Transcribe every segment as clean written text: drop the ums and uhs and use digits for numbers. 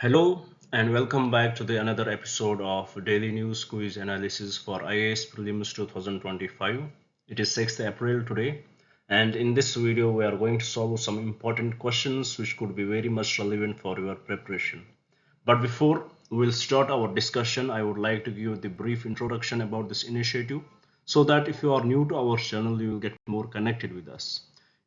Hello and welcome back to the another episode of Daily News Quiz Analysis for IAS Prelims 2025. It is 6th April today, and in this video we are going to solve some important questions which could be very much relevant for your preparation. But before we'll start our discussion, I would like to give the brief introduction about this initiative so that if you are new to our channel you will get more connected with us.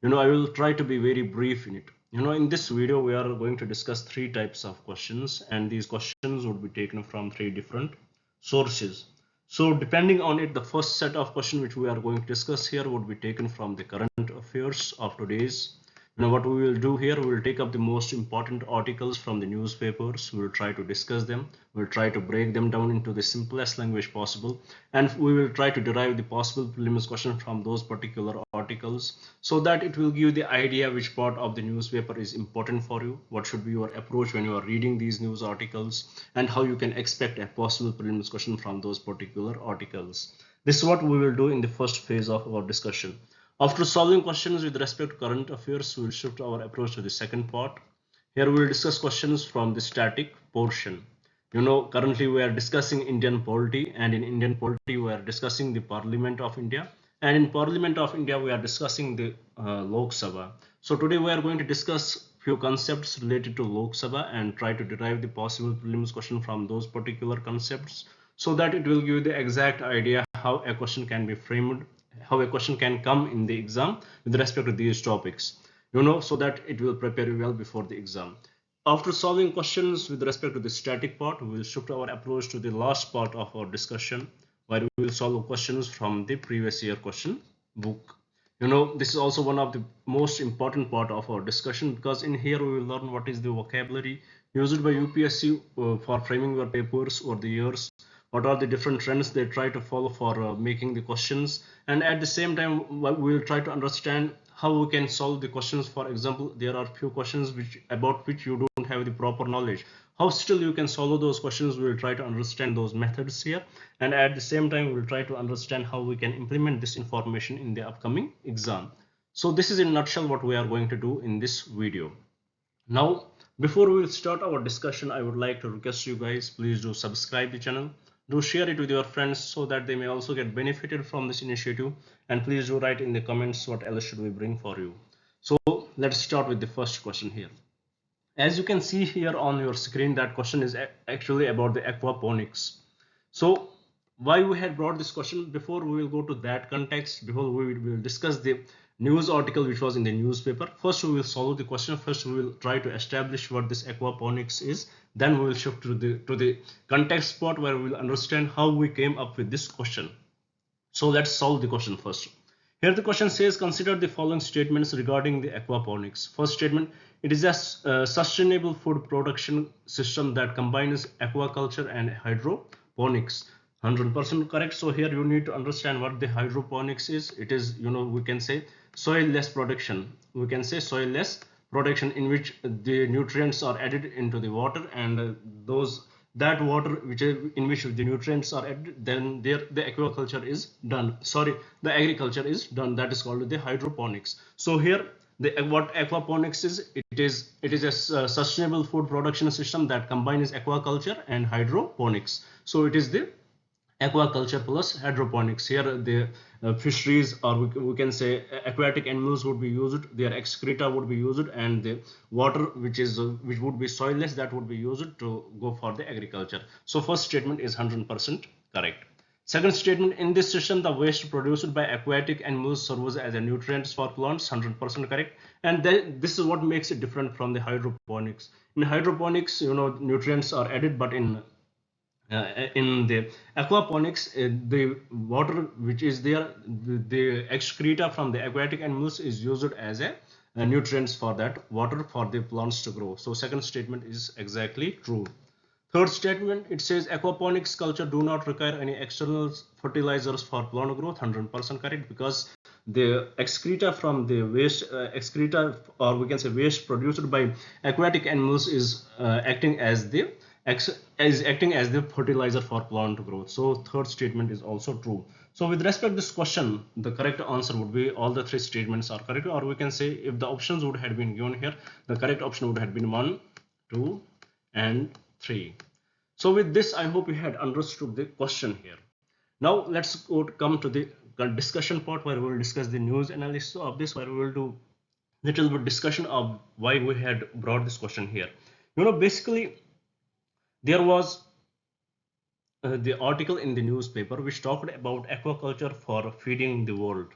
I will try to be very brief in it. In this video we are going to discuss three types of questions, and these questions would be taken from three different sources. So depending on it, the first set of questions which we are going to discuss here would be taken from the current affairs of today's. What we will do here, we will take up the most important articles from the newspapers. We will try to discuss them. We will try to break them down into the simplest language possible, and we will try to derive the possible prelims question from those particular articles, so that it will give the idea which part of the newspaper is important for you, what should be your approach when you are reading these news articles, and how you can expect a possible prelims question from those particular articles. This is what we will do in the first phase of our discussion. After solving questions with respect to current affairs, we will shift our approach to the second part. Here we will discuss questions from the static portion. Currently we are discussing Indian polity, and in Indian polity we are discussing the Parliament of India, and in Parliament of India we are discussing the Lok Sabha. So today we are going to discuss few concepts related to Lok Sabha and try to derive the possible prelims question from those particular concepts, so that it will give you the exact idea how a question can be framed, how a question can come in the exam with respect to these topics, so that it will prepare you well before the exam. After solving questions with respect to the static part, we will shift our approach to the last part of our discussion, where we will solve questions from the previous year question book. This is also one of the most important part of our discussion, because in here we will learn what is the vocabulary used by UPSC for framing your papers over the years, what are the different trends they try to follow for making the questions, and at the same time we will try to understand how we can solve the questions. For example, there are few questions about which you don't have the proper knowledge. How still you can solve those questions? We will try to understand those methods here, and at the same time we will try to understand how we can implement this information in the upcoming exam. So this is in a nutshell what we are going to do in this video. Now, before we will start our discussion, I would like to request you guys, please do subscribe the channel. Do share it with your friends so that they may also get benefited from this initiative, and please do write in the comments what else should we bring for you. So let's start with the first question here. As you can see here on your screen, that question is actually about the aquaponics. So why we had brought this question? Before we will go to that context, before we will discuss the news article which was in the newspaper, first we will solve the question. First we will try to establish what this aquaponics is, then we will shift to the context part where we will understand how we came up with this question. So let's solve the question first. Here the question says, consider the following statements regarding the aquaponics. First statement, it is a sustainable food production system that combines aquaculture and hydroponics. 100% correct. So here you need to understand what the hydroponics is. It is, we can say soil-less production. We can say soil-less production in which the nutrients are added into the water, and that water in which the nutrients are added, then the aquaculture is done. The agriculture is done. That is called the hydroponics. So here what aquaponics is, it is a sustainable food production system that combines aquaculture and hydroponics. So it is the aquaculture plus hydroponics. Here the fisheries, or we can say aquatic animals would be used, their excreta would be used, and the water which would be soilless, that would be used to go for the agriculture. So first statement is 100% correct. Second statement, in this system the waste produced by aquatic animals serves as a nutrients for plants. 100% correct. And then this is what makes it different from the hydroponics. In hydroponics, nutrients are added, but in the aquaponics, the water which is there, the excreta from the aquatic animals is used as a nutrients for that water for the plants to grow. So second statement is exactly true. Third statement, it says aquaponics culture do not require any external fertilizers for plant growth. 100% correct, because the excreta from the waste excreta, or we can say waste produced by aquatic animals, is acting as the fertilizer for plant growth. So third statement is also true. So with respect to this question, the correct answer would be all the three statements are correct, or we can say if the options would have been given here, the correct option would have been 1, 2 and 3. So with this, I hope you had understood the question here. Now let's come to the discussion part, where we will discuss the news analysis of this, where we will do little bit discussion of why we had brought this question here. Basically, there was the article in the newspaper which talked about aquaculture for feeding the world.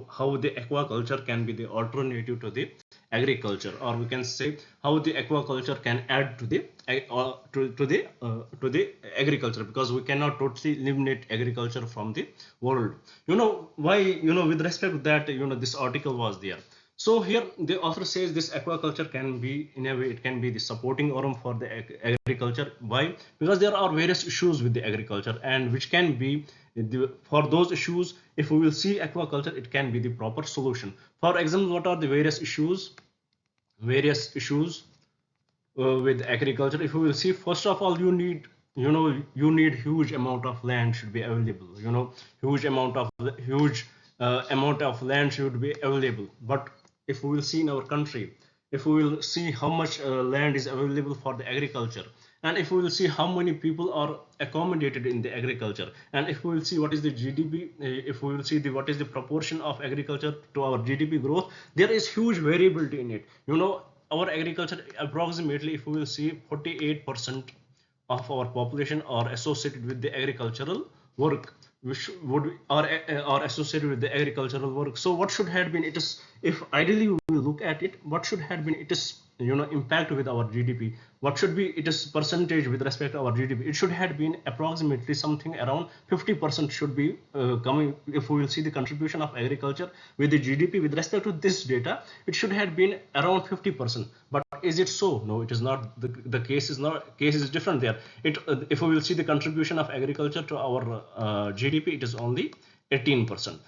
How the aquaculture can be the alternative to the agriculture, or we can say how the aquaculture can add to the to the agriculture, because we cannot totally eliminate agriculture from the world. Why, with respect to that, this article was there. So here the author says this aquaculture can be, in a way, it can be the supporting arm for the agriculture. Why? Because there are various issues with the agriculture, and which can be for those issues, if we will see aquaculture, it can be the proper solution. For example, what are the various issues? With agriculture, if we will see, first of all, you need huge amount of land should be available. Huge amount of land should be available. But if we will see in our country, if we will see how much land is available for the agriculture, and if we will see how many people are accommodated in the agriculture, and if we will see what is the GDP, if we will see what is the proportion of agriculture to our GDP growth, there is huge variability in it. Our agriculture, approximately, if we will see, 48% of our population are associated with the agricultural work, which are associated with the agricultural work. So what should have been, it is, if ideally we will look at it, what should have been, it is impact with our GDP, what should be, it is percentage with respect to our GDP, it should have been approximately something around 50% should be coming. If we will see the contribution of agriculture with the GDP with respect to this data, it should have been around 50%. But is it so? No, it is not. The case is different there. If we will see the contribution of agriculture to our GDP, it is only 18%.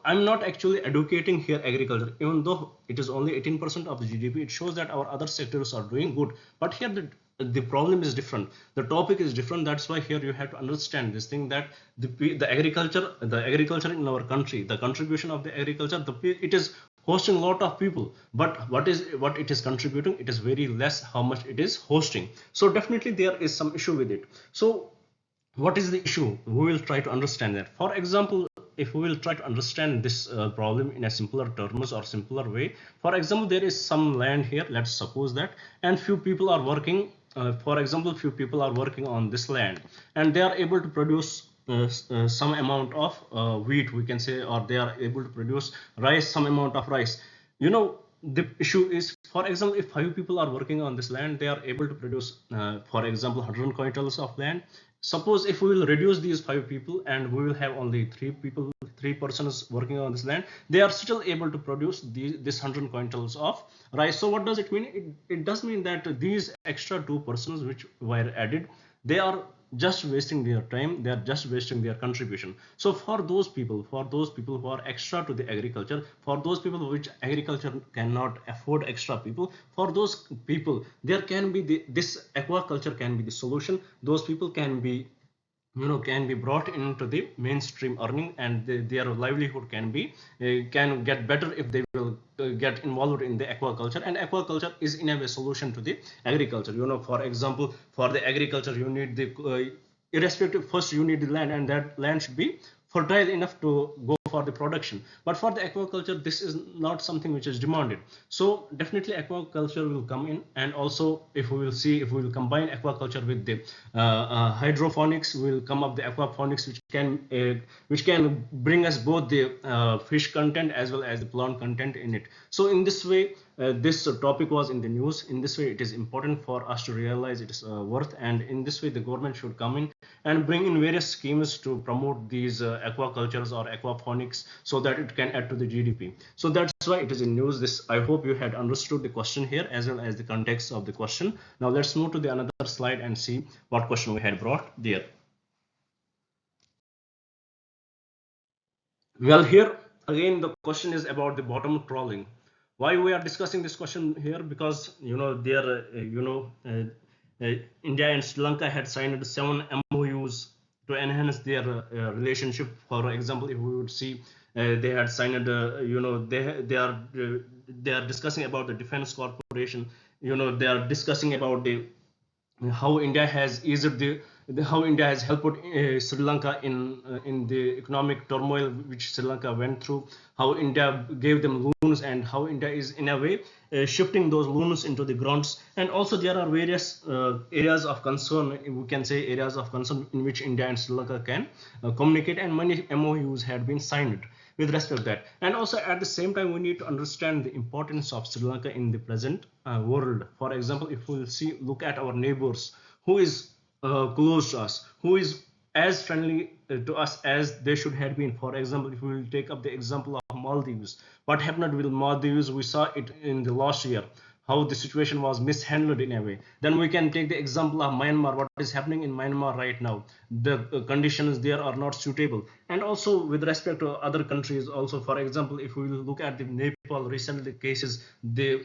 I'm not actually advocating here agriculture, even though it is only 18% of the GDP. It shows that our other sectors are doing good. But here the problem is different. The topic is different. That's why here you have to understand this thing, that the agriculture in our country, the contribution of the agriculture, it is hosting a lot of people, but what it is contributing, it is very less how much it is hosting. So definitely there is some issue with it. So what is the issue? We will try to understand that. For example, if we will try to understand this problem in a simpler terms or simpler way, for example, there is some land here, let's suppose that, and few people are working, for example, few people are working on this land, and they are able to produce some amount of wheat, we can say, or they are able to produce rice, some amount of rice. The issue is, for example, if 5 people are working on this land, they are able to produce, for example, 100 quintals of land. Suppose if we will reduce these 5 people and we will have only 3 persons working on this land, they are still able to produce this 100 quintals of rice. So what does it mean? It does mean that these extra 2 persons which were added, they are just wasting their time, they are just wasting their contribution. So for those people who are extra to the agriculture, for those people which agriculture cannot afford extra people, for those people there can be this aquaculture can be the solution. Those people can be brought into the mainstream earning, and their livelihood can get better if they will get involved in the aquaculture. And aquaculture is in a way solution to the agriculture. For example, for the agriculture you need the irrespective, first you need the land, and that land should be fertile enough to go for the production. But for the aquaculture, this is not something which is demanded. So definitely aquaculture will come in. And also, if we will combine aquaculture with the hydroponics, we will come up the aquaponics, which can bring us both the fish content as well as the plant content in it. So in this way, this topic was in the news. In this way, it is important for us to realize its worth, and in this way the government should come in and bring in various schemes to promote these aquacultures or aquaponics, so that it can add to the GDP. So that's why it is in news. This, I hope you had understood the question here as well as the context of the question. Now let's move to the another slide and see what question we had brought there. Well, here again the question is about the bottom trawling. Why we are discussing this question here? Because there India and Sri Lanka had signed 7 MOUs to enhance their relationship. For example, if we would see, they had signed they are discussing about the defense corporation. They are discussing about the how India has eased how India has helped Sri Lanka in the economic turmoil which Sri Lanka went through, how India gave them loans, and how India is in a way shifting those loans into the grants. And also there are various areas of concern, we can say areas of concern in which India and Sri Lanka can communicate, and many MOUs had been signed with respect to that. And also at the same time we need to understand the importance of Sri Lanka in the present world. For example, if we look at our neighbors, who is close to us, who is as friendly to us as they should have been. For example, if we will take up the example of Maldives, what happened with Maldives, we saw it in the last year, how the situation was mishandled in a way. Then we can take the example of Myanmar, what is happening in Myanmar right now. The conditions there are not suitable. And also with respect to other countries also, for example, if we look at the Nepal recently cases, the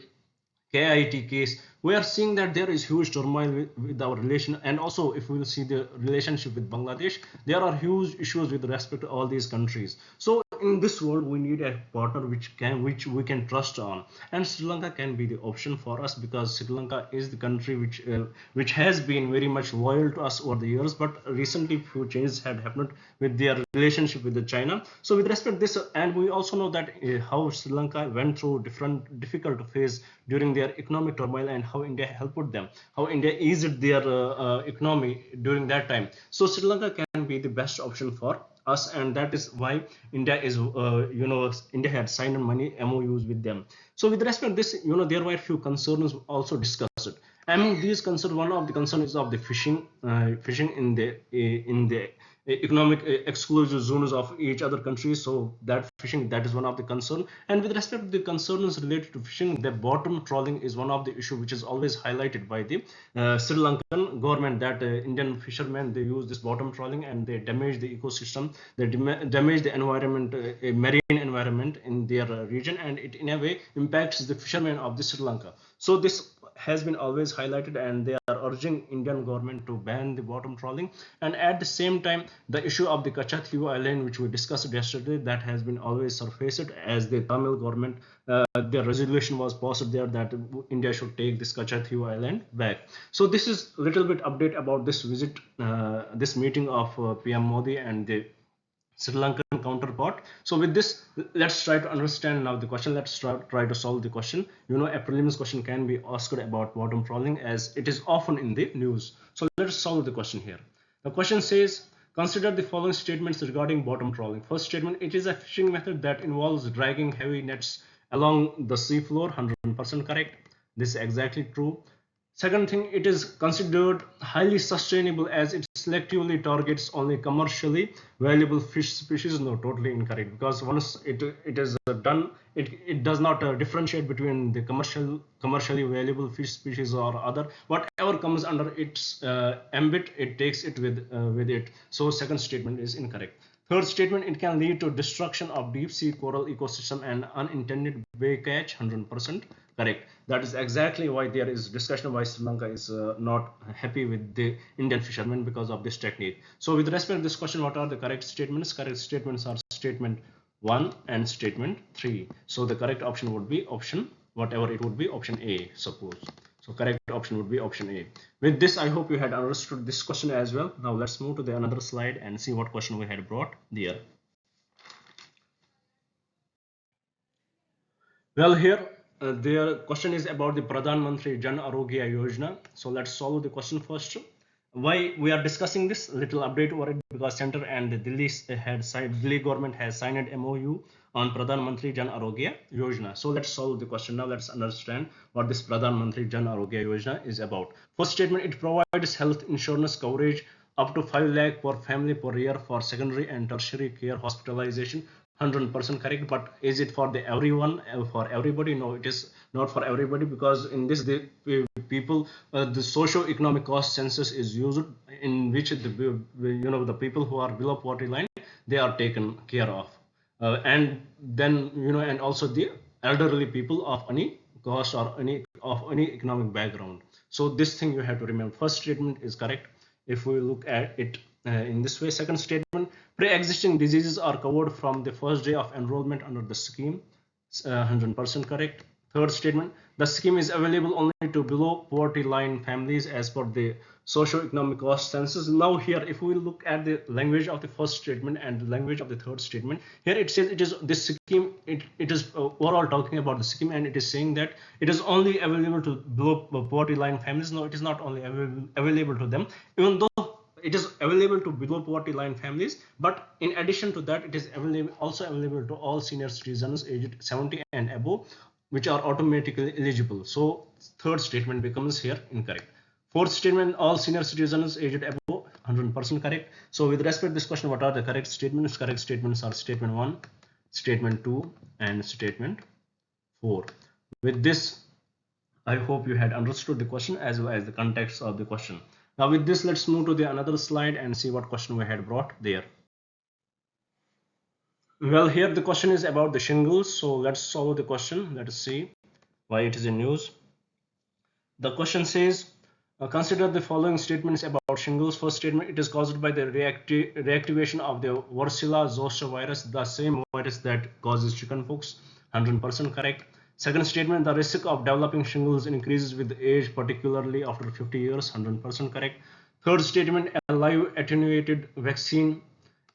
KIT case, we are seeing that there is huge turmoil with our relation. And also if we will see the relationship with Bangladesh, there are huge issues with respect to all these countries. So in this world we need a partner which we can trust on, and Sri Lanka can be the option for us, because Sri Lanka is the country which has been very much loyal to us over the years, but recently few changes had happened with their relationship with the China. So with respect to this, and we also know that how Sri Lanka went through different difficult phase during their economic turmoil, and how India helped them, how India eased their economy during that time. So Sri Lanka can be the best option for us, and that is why India is India had signed many MOUs with them. So with respect to this, there were a few concerns also discussed. Among these concerns, one of the concerns is of the fishing in the economic exclusive zones of each other country. So that fishing, that is one of the concern. And with respect to the concerns related to fishing, the bottom trawling is one of the issue which is always highlighted by the Sri Lankan government, that Indian fishermen, they use this bottom trawling and they damage the ecosystem, they damage the environment, marine environment in their region, and it in a way impacts the fishermen of the Sri Lanka. So this has been always highlighted, and they are urging Indian government to ban the bottom trawling. And at the same time, the issue of the Kachathivu island, which we discussed yesterday, that has been always surfaced, as the Tamil government, the resolution was passed there that India should take this Kachathivu island back. So this is a little bit update about this visit, this meeting of PM Modi and the Sri Lankan counterpart. So with this, let's try to understand now the question. Let's try to solve the question. A prelims question can be asked about bottom trawling, as it is often in the news. So let's solve the question here. The question says, consider the following statements regarding bottom trawling. First statement, it is a fishing method that involves dragging heavy nets along the seafloor. 100% correct. This is exactly true. Second thing, it is considered highly sustainable as it selectively targets only commercially valuable fish species. No, totally incorrect, because once it is done, it does not differentiate between the commercially valuable fish species or other. Whatever comes under its ambit, it takes it with it. So second statement is incorrect. Third statement, it can lead to destruction of deep sea coral ecosystem and unintended bay catch. 100% correct. That is exactly why there is discussion why Sri Lanka is not happy with the Indian fishermen because of this technique. So with respect to this question, what are the correct statements? Correct statements are statement 1 and statement 3. So the correct option would be option, whatever it would be, option A, suppose. So correct option would be option A. With this, I hope you had understood this question as well. Now let's move to the another slide and see what question we had brought there. Well, here their question is about the Pradhan Mantri Jan Arogya Yojana. So let's solve the question first. Why we are discussing this? Little update over it, because Center and the Delhi government has signed an MOU on Pradhan Mantri Jan Arogya Yojana. So let's solve the question now. Let's understand what this Pradhan Mantri Jan Arogya Yojana is about. First statement, it provides health insurance coverage up to 5 lakh per family per year for secondary and tertiary care hospitalization. 100% correct. But is it for the everyone, for everybody? No, it is not for everybody, because in this the people, the socio-economic cost census is used, in which the people who are below poverty line, they are taken care of, and then and also the elderly people of any cost or any economic background. So this thing you have to remember. First statement is correct if we look at it in this way. Second statement, pre-existing diseases are covered from the first day of enrollment under the scheme. 100% correct. Third statement, the scheme is available only to below poverty line families as per the socio-economic cost census. Now here, if we look at the language of the first statement and the language of the third statement, here it says it is this scheme, it is overall talking about the scheme, and it is saying that it is only available to below poverty line families. No, it is not only available to them, even though it is available to below poverty line families, but in addition to that, it is also available to all senior citizens aged 70 and above, which are automatically eligible. So third statement becomes here incorrect. Fourth statement, all senior citizens aged above, 100% correct. So with respect to this question, what are the correct statements? Correct statements are statement 1, statement 2, and statement 4. With this, I hope you had understood the question as well as the context of the question. Now with this, let's move to the another slide and see what question we had brought there. Well, here the question is about the shingles. So let's solve the question. Let us see why it is in news. The question says, consider the following statements about shingles. First statement, it is caused by the reactivation of the Varicella zoster virus, the same virus that causes chickenpox. 100% correct. Second statement, the risk of developing shingles increases with age, particularly after 50 years. 100% correct. Third statement, a live attenuated vaccine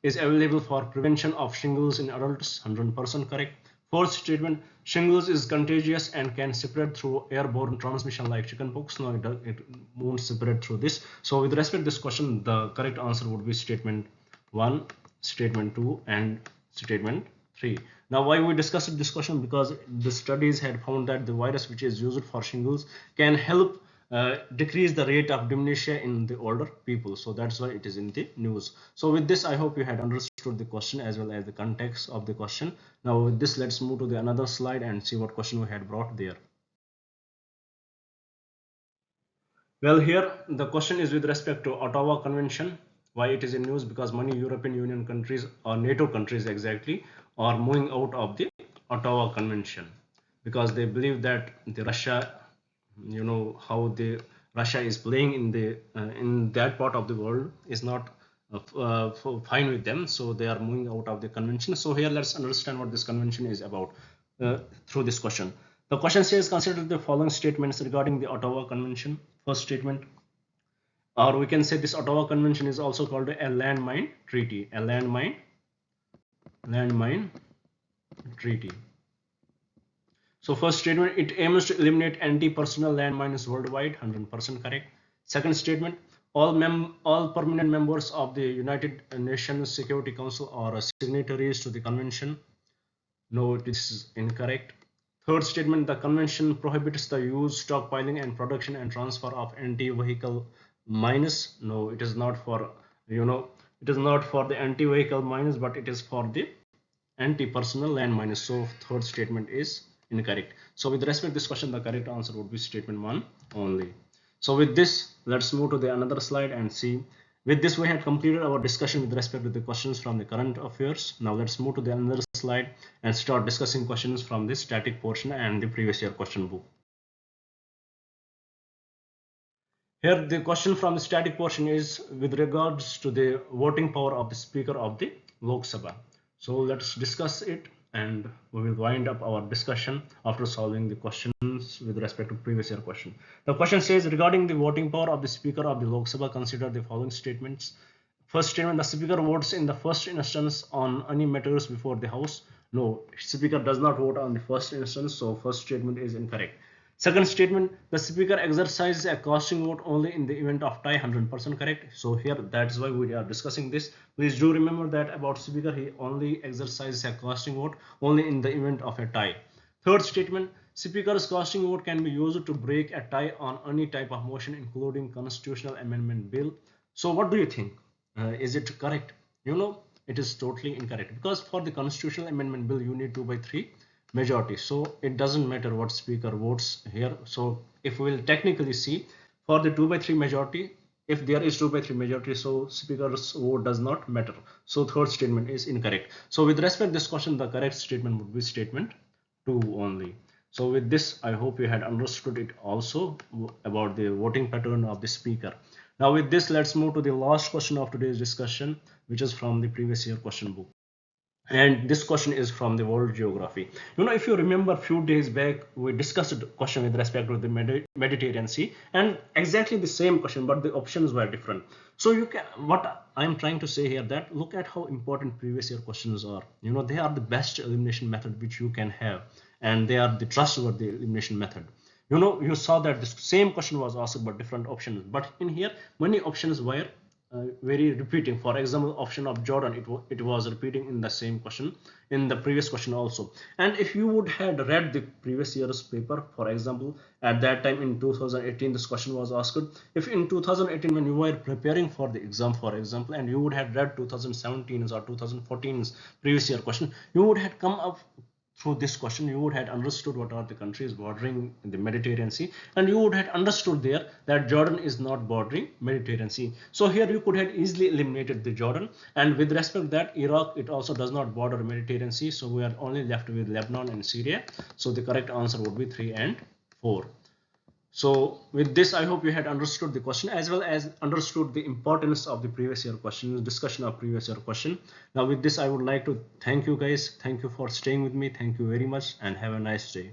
is available for prevention of shingles in adults. 100% correct. Fourth statement, shingles is contagious and can spread through airborne transmission like chickenpox. No, it won't spread through this. So with respect to this question, the correct answer would be statement 1, statement 2, and statement 3. Now why we discussed this question? Because the studies had found that the virus which is used for shingles can help decrease the rate of dementia in the older people. So that's why it is in the news. So with this, I hope you had understood the question as well as the context of the question. Now with this, let's move to the another slide and see what question we had brought there. Well, here the question is with respect to Ottawa Convention. Why it is in news? Because many European Union countries, or NATO countries exactly, are moving out of the Ottawa Convention because they believe that the Russia, you know how the Russia is playing in that part of the world is not fine with them, so they are moving out of the convention. So here let's understand what this convention is about through this question. The question says, consider the following statements regarding the Ottawa Convention. First statement, or we can say this Ottawa Convention is also called a landmine treaty. A landmine treaty. So first statement, it aims to eliminate anti-personnel landmines worldwide. 100% correct. Second statement, all permanent members of the United Nations Security Council are signatories to the convention. No, this is incorrect. Third statement, the convention prohibits the use, stockpiling, and production and transfer of anti-vehicle mines. No, it is not for, it is not for the anti-vehicle mines, but it is for the anti-personnel landmines. So third statement is incorrect. So with respect to this question, the correct answer would be statement 1 only. So with this, let's move to the another slide and see. With this, we have completed our discussion with respect to the questions from the current affairs. Now let's move to the another slide and start discussing questions from the static portion and the previous year question book. Here the question from the static portion is with regards to the voting power of the Speaker of the Lok Sabha. So let's discuss it and we will wind up our discussion after solving the questions with respect to previous year question. The question says, regarding the voting power of the Speaker of the Lok Sabha, consider the following statements. First statement, the Speaker votes in the first instance on any matters before the House. No, Speaker does not vote on the first instance, so first statement is incorrect. Second statement, the Speaker exercises a casting vote only in the event of tie. 100% correct. So here, that's why we are discussing this. Please do remember that about Speaker, he only exercises a casting vote only in the event of a tie. Third statement, Speaker's casting vote can be used to break a tie on any type of motion, including constitutional amendment bill. So what do you think? Is it correct? It is totally incorrect, because for the constitutional amendment bill, you need 2/3 majority. So it doesn't matter what Speaker votes here. So if we will technically see, for the 2/3 majority, if there is 2/3 majority, so Speaker's vote does not matter. So third statement is incorrect. So with respect to this question, the correct statement would be statement 2 only. So with this, I hope you had understood it also about the voting pattern of the Speaker. Now with this, let's move to the last question of today's discussion, which is from the previous year question book. And this question is from the world geography. If you remember, a few days back we discussed a question with respect to the Mediterranean Sea, and exactly the same question, but the options were different. So you can, what I'm trying to say here, that look at how important previous year questions are. They are the best elimination method which you can have, and they are the trustworthy elimination method. You saw that the same question was asked but different options, but in here many options were very repeating. For example, option of Jordan, it was repeating in the same question in the previous question also. And if you would had read the previous year's paper, for example, at that time in 2018 this question was asked, if in 2018 when you were preparing for the exam, for example, and you would have read 2017's or 2014's previous year question, you would have come up through this question, you would have understood what are the countries bordering the Mediterranean Sea, and you would have understood there that Jordan is not bordering Mediterranean Sea. So here you could have easily eliminated the Jordan, and with respect to that, Iraq, it also does not border Mediterranean Sea, so we are only left with Lebanon and Syria. So the correct answer would be 3 and 4. So with this, I hope you had understood the question as well as understood the importance of the previous year question, discussion of previous year question. Now with this, I would like to thank you guys. Thank you for staying with me. Thank you very much and have a nice day.